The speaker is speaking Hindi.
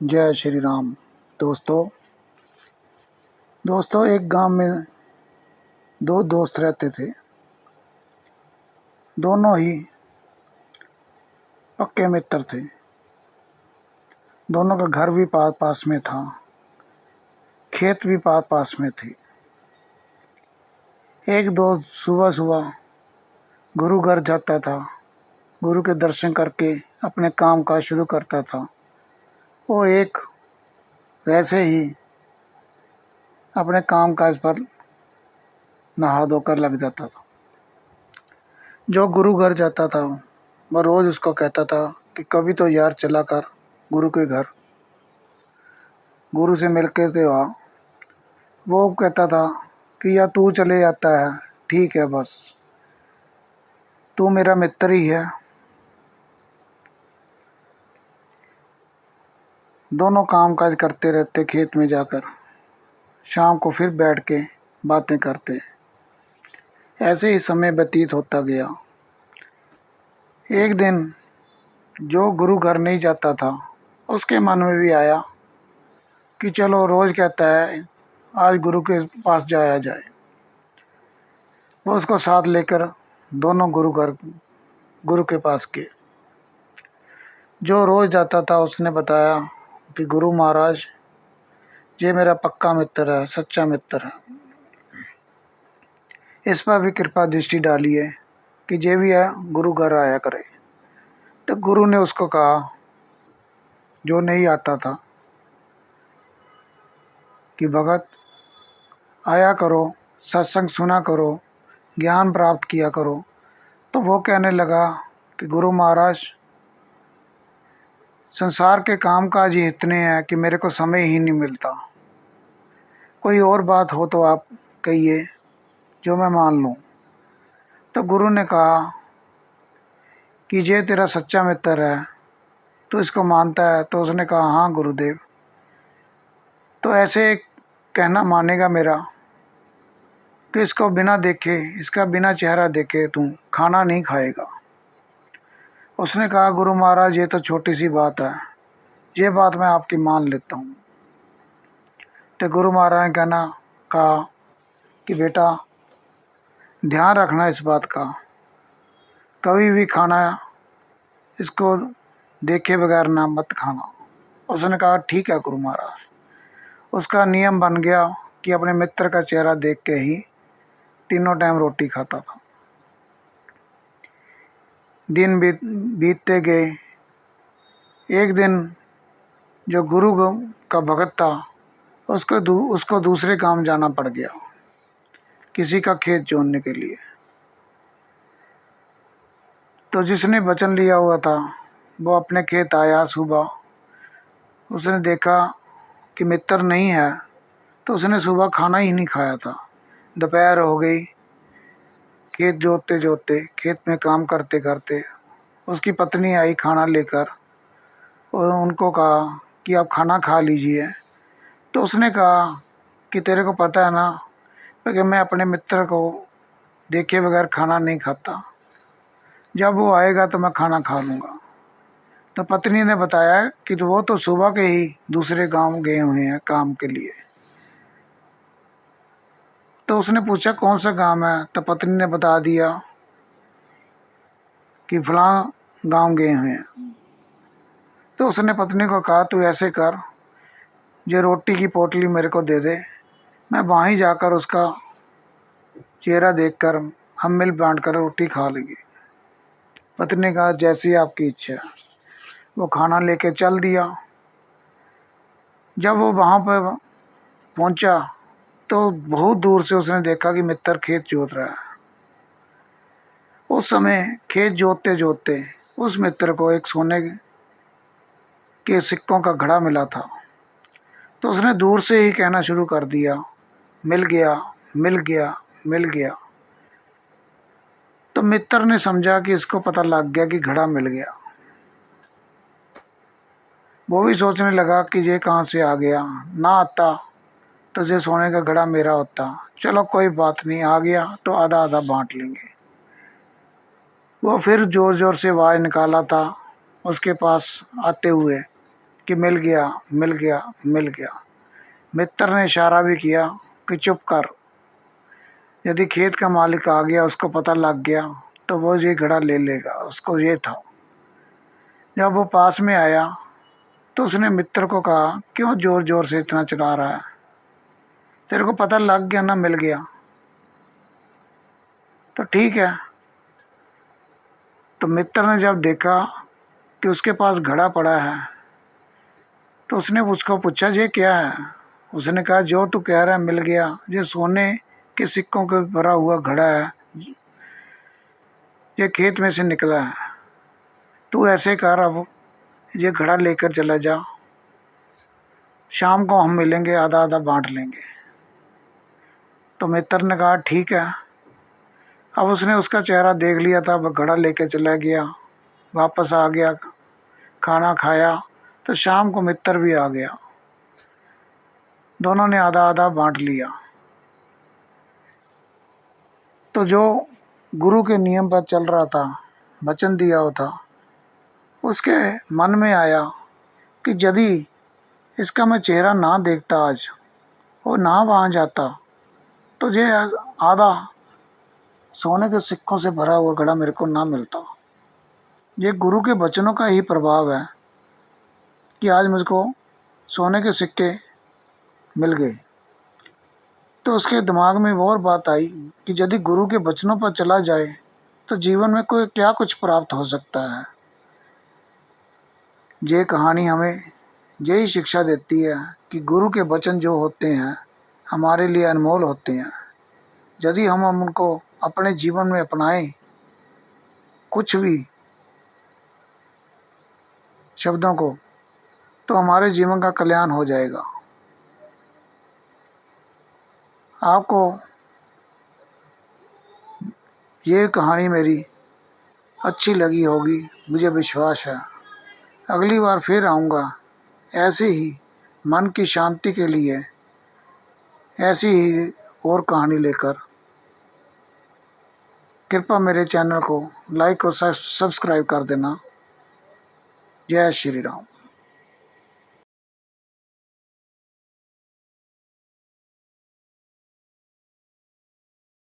जय श्री राम। दोस्तों एक गांव में दो दोस्त रहते थे। दोनों ही पक्के मित्र थे। दोनों का घर भी पास पास में था, खेत भी पास पास में थे। एक दोस्त सुबह सुबह गुरु घर जाता था, गुरु के दर्शन करके अपने काम काज शुरू करता था। वो एक वैसे ही अपने काम काज पर नहा धोकर लग जाता था। जो गुरु घर जाता था वह रोज़ उसको कहता था कि कभी तो यार चला कर गुरु के घर, गुरु से मिल के तो आ। वो कहता था कि या तू चले जाता है ठीक है, बस तू मेरा मित्र ही है। दोनों काम काज करते रहते खेत में जाकर, शाम को फिर बैठ के बातें करते। ऐसे ही समय व्यतीत होता गया। एक दिन जो गुरु घर नहीं जाता था उसके मन में भी आया कि चलो रोज़ कहता है आज गुरु के पास जाया जाए। वो उसको साथ लेकर दोनों गुरु के पास गए। जो रोज़ जाता था उसने बताया कि गुरु महाराज ये मेरा पक्का मित्र है, सच्चा मित्र है, इस पर भी कृपा दृष्टि डालिए कि जे भी है गुरु घर आया करे। तो गुरु ने उसको कहा, जो नहीं आता था, कि भगत आया करो, सत्संग सुना करो, ज्ञान प्राप्त किया करो। तो वो कहने लगा कि गुरु महाराज संसार के काम काज ही इतने हैं कि मेरे को समय ही नहीं मिलता। कोई और बात हो तो आप कहिए जो मैं मान लूँ। तो गुरु ने कहा कि ये तेरा सच्चा मित्र है, तो इसको मानता है? तो उसने कहा हाँ गुरुदेव। तो ऐसे कहना मानेगा मेरा कि इसको बिना देखे, इसका बिना चेहरा देखे तू खाना नहीं खाएगा। उसने कहा गुरु महाराज ये तो छोटी सी बात है, ये बात मैं आपकी मान लेता हूँ। तो गुरु महाराज ने कहा कि बेटा ध्यान रखना इस बात का, कभी भी खाना इसको देखे बगैर ना मत खाना। उसने कहा ठीक है गुरु महाराज। उसका नियम बन गया कि अपने मित्र का चेहरा देख के ही तीनों टाइम रोटी खाता था। दिन बीतते गए। एक दिन जो गुरु का भगत था उसको दूसरे काम जाना पड़ गया, किसी का खेत जोतने के लिए। तो जिसने वचन लिया हुआ था वो अपने खेत आया सुबह। उसने देखा कि मित्र नहीं है, तो उसने सुबह खाना ही नहीं खाया था। दोपहर हो गई। खेत जोतते जोतते, खेत में काम करते करते उसकी पत्नी आई खाना लेकर और उनको कहा कि आप खाना खा लीजिए। तो उसने कहा कि तेरे को पता है ना कि मैं अपने मित्र को देखे बगैर खाना नहीं खाता, जब वो आएगा तो मैं खाना खा लूँगा। तो पत्नी ने बताया कि वो तो सुबह के ही दूसरे गांव गए हुए हैं काम के लिए। तो उसने पूछा कौन सा गांव है? तो पत्नी ने बता दिया कि फलां गांव गए हुए हैं। तो उसने पत्नी को कहा तू ऐसे कर, जो रोटी की पोटली मेरे को दे दे, मैं वहाँ ही जाकर उसका चेहरा देखकर हम मिल बांट कर रोटी खा लेंगे। पत्नी ने कहा जैसी आपकी इच्छा। वो खाना लेके चल दिया। जब वो वहाँ पर पहुँचा तो बहुत दूर से उसने देखा कि मित्र खेत जोत रहा है। उस समय खेत जोतते जोतते उस मित्र को एक सोने के सिक्कों का घड़ा मिला था। तो उसने दूर से ही कहना शुरू कर दिया, मिल गया, मिल गया, मिल गया। तो मित्र ने समझा कि इसको पता लग गया कि घड़ा मिल गया। वो भी सोचने लगा कि ये कहाँ से आ गया, ना आता तो ये सोने का घड़ा मेरा होता। चलो कोई बात नहीं, आ गया तो आधा आधा बांट लेंगे। वो फिर जोर जोर से आवाज़ निकाला था उसके पास आते हुए कि मिल गया मिल गया मिल गया। मित्र ने इशारा भी किया कि चुप कर, यदि खेत का मालिक आ गया, उसको पता लग गया तो वो ये घड़ा ले लेगा। उसको ये था। जब वो पास में आया तो उसने मित्र को कहा, क्यों जोर जोर से इतना चला रहा है, तेरे को पता लग गया ना, मिल गया तो ठीक है। तो मित्र ने जब देखा कि उसके पास घड़ा पड़ा है तो उसने उसको पूछा, ये क्या है। उसने कहा, जो तू कह रहा है मिल गया, ये सोने के सिक्कों के भरा हुआ घड़ा है, ये खेत में से निकला है। तू ऐसे कर, अब ये घड़ा लेकर चला जा, शाम को हम मिलेंगे, आधा आधा बांट लेंगे। तो मित्र ने कहा ठीक है। अब उसने उसका चेहरा देख लिया था, वह घड़ा लेकर चला गया, वापस आ गया, खाना खाया। तो शाम को मित्र भी आ गया, दोनों ने आधा आधा बांट लिया। तो जो गुरु के नियम पर चल रहा था, वचन दिया हुआ था, उसके मन में आया कि यदि इसका मैं चेहरा ना देखता आज, वो ना वहाँ जाता, तो ये आधा सोने के सिक्कों से भरा हुआ घड़ा मेरे को ना मिलता। ये गुरु के वचनों का ही प्रभाव है कि आज मुझको सोने के सिक्के मिल गए। तो उसके दिमाग में वो और बात आई कि यदि गुरु के वचनों पर चला जाए तो जीवन में कोई क्या कुछ प्राप्त हो सकता है। ये कहानी हमें यही शिक्षा देती है कि गुरु के वचन जो होते हैं हमारे लिए अनमोल होते हैं। यदि हम उनको अपने जीवन में अपनाएं, कुछ भी शब्दों को, तो हमारे जीवन का कल्याण हो जाएगा। आपको ये कहानी मेरी अच्छी लगी होगी, मुझे विश्वास है। अगली बार फिर आऊँगा ऐसे ही मन की शांति के लिए, ऐसी ही और कहानी लेकर। कृपया मेरे चैनल को लाइक और सब्सक्राइब कर देना। जय श्री राम।